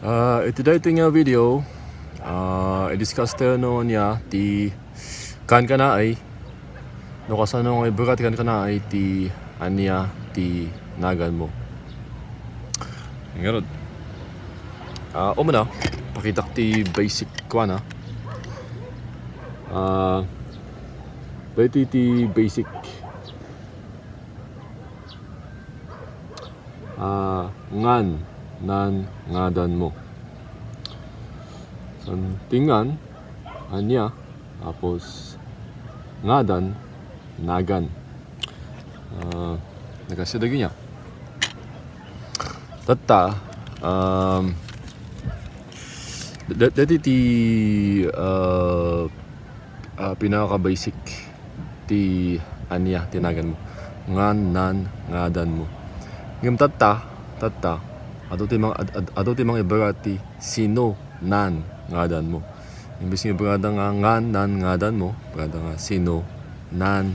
Ito dahil nga video, i-discuss tayo no niya ti Kankanaey no kasano nga ibagat Kankanaey ti Anya ti Nagan mo. Ngayon, umuna, pakitak ti basic ko na. Dahil ti basic ngan nan ngadan mo. Santingan Anya tapos ngadan Nagan. Nagasidagi niya tata dati ti pinaka basic ti Anya ti Nagan mo ngan nan ngadan mo ngem tata ato ti mga ibarati sino nan ngadan mo. Imbis nga ibarada nga ngan nan ngadan mo, ibarada nga sino nan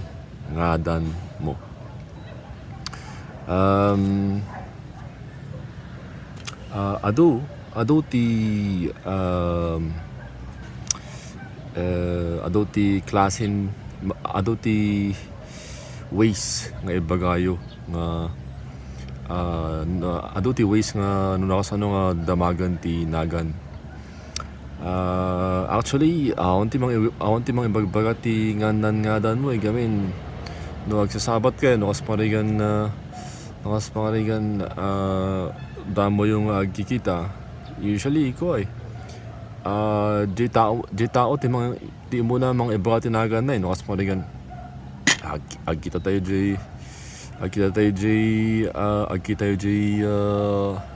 ngadan mo. Ado ti klasin ado ti ways nga ibagayo nga ado ti ways nga nakasano nga damagan ti Nagan. Actually awon ti mga ibagbaga ti nganan ngadan mo gamin no agsasabat kayo no kasparigan damo yung agkikita usually ko di tao ti mga ti muna mga ibaga ti Nagan na no kasparigan agkita tayo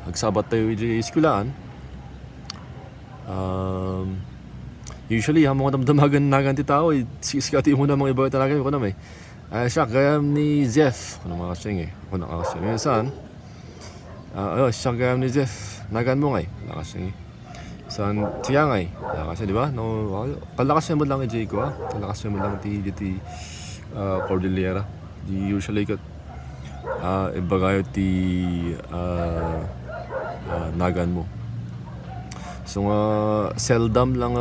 agsabat tayo di eskulaan. Usually ang mga damdamagan Nagan ti tao siskati muna mga iba talaga ko na may siya gayam ni Jeff kuno mga kasing kuno kasing minsan siya gayam ni Jeff Nagan mo ngay nakasing san tiya ngay nakasing di ba no kalakas mo lang ejay ko kalakas mo lang ti Cordillera di usually kat ibagayo ti Nagan mo. So seldom lang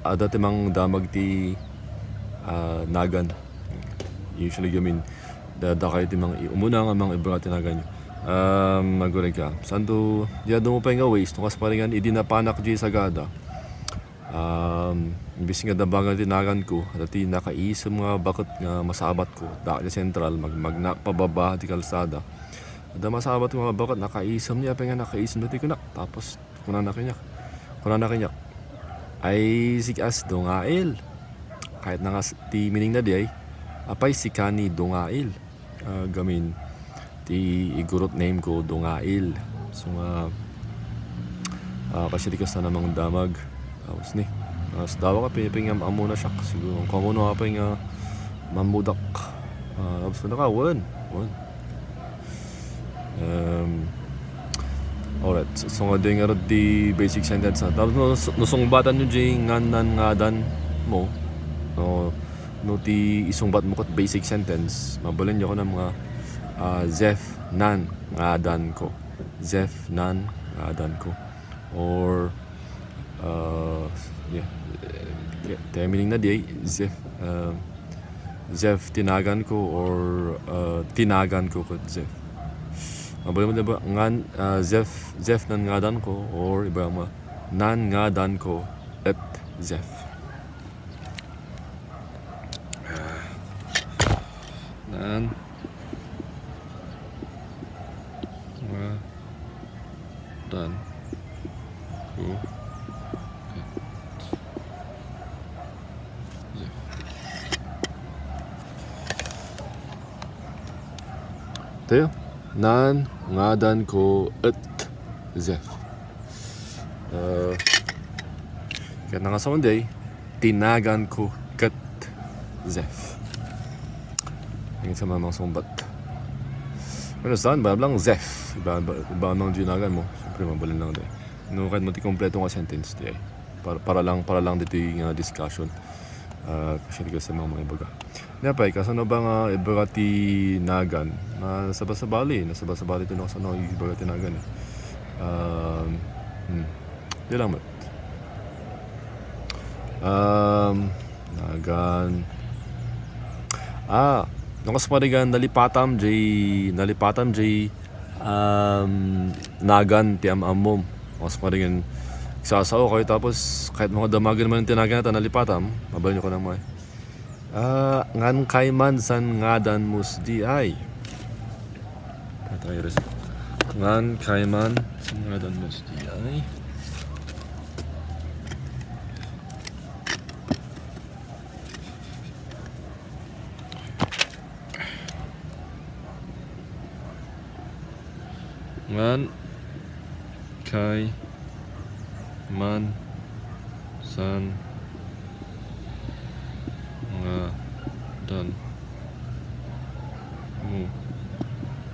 dati mang damag ti Nagan. Usually gamin dadakay ti mang umuna nga mang ibagat ti Nagan nyo. Magulig ka. Santo diya mo pa nga ways no kasparingan idi napanak di sagada. Imbis nga dabangan ti Nagan ko dati nakaisip nga bakit nga masabat ko dati central magpababa ti kalsada. Da masabat ko nga bakit nakaisip niya pa nga nakaisip na ti kunak tapos kuna na kinyak ay sikas dongail kahit na nga ti meaning na di ay apay sikani dongail gamin ti igurot name ko dongail so kasi di kas na namang damag tapos ni mas dawa ka piniping amuna siya siguro kung ano ka nga mamudak tapos na ka wan alright, so nga din nga di basic sentence na. Tapos nusungbatan nyo dyan nganan ngadan mo. No ti isungbat mo kat basic sentence. Mabalin nyo ko ng mga Zef nan ngadan ko. Zef nan ngadan ko. Or meaning na di Zef tinagan ko or tinagan ko kat Zef. Mabalin mo diba ngan Zef nan ngadan ko or iba mo nan ngadan ko at Zef. Nan ngadan ko Zef. Tayo nan ngadan ko at Zef. Kaya nga sa Monday, tinagan ko kat Zef. Yung sa mamang sumbat. Pero saan ba lang Zef? Iba nang ginagan mo. Siyempre mabalin lang din. No, kahit mo ti kompleto nga sentence di ay. Para lang dito yung discussion. Kasi di ka sa mga ibaga. Napay, kasano ba nga ibaga ti Nagan? Nasabasabali ito na kasano ibaga ti Nagan Di lang mat. Nagan. Nakas parigan nalipatam jay Nagan ti amom. Nakas parigan sasaw kayo tapos kahit mga damagan man yung tinagan natin nalipatam, mabal nyo ko naman. Ngan kaiman san ngadan musdi ay. Patay res. Ngan kaiman san ngadan musdi ay. Ngan kay man san nga dan mo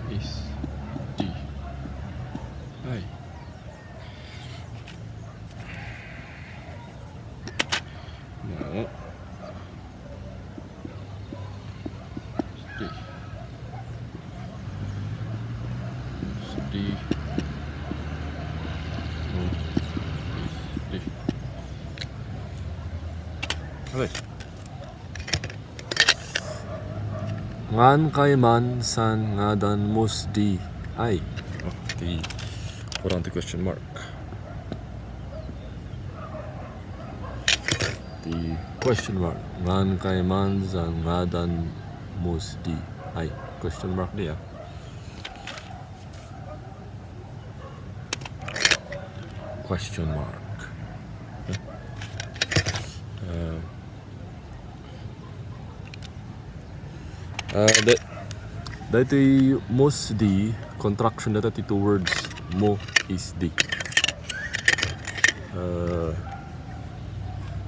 is di ay no di okay. Ngan kay man san ngadan musdi ay. Okay. Kurang the question mark. The question mark. Ngan kay man san ngadan musdi ay. Question mark dia. Question mark. Dati musdi contraction dati two words mo is di.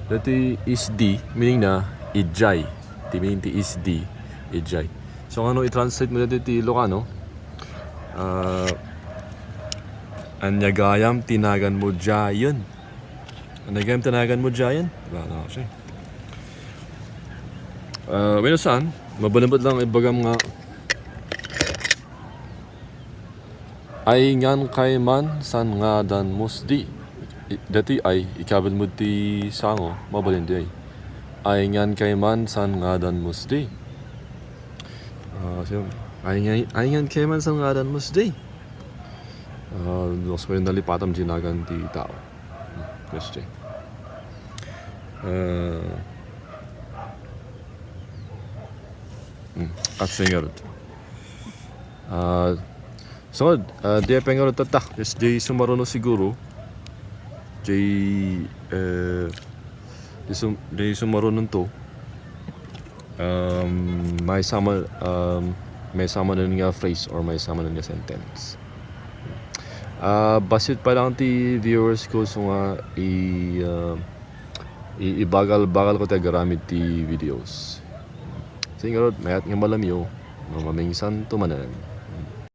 Dati is di meaning na ijay. Ti meaning ti is di ijay. So ano i-translate mo dati ti Ilocano? Anya gayam tinagan mo jayan. Anya gayam tinagan mo jayan? Diba na siya. Bueno saan? Mabalambot lang ibagam nga ay ngan kay man san nga dan musdi. Dati ay ikabil mo ti sango mabalindi ay ngan kay man san nga dan musdi. Ay ngan kay man san nga dan musdi. Nos may nalipatam jinagan ti tao. Question. Katsingarot. So, di pengarot tatak. Yes, di sumarono siguro. Di sumarono to. May sama na nga phrase or may sama na nga sentence. Basit pa lang ti viewers ko so nga ibagal-bagal ko tayo garamit ti videos. Singarot, mayat nga malamyo, mamamingsan tumanan.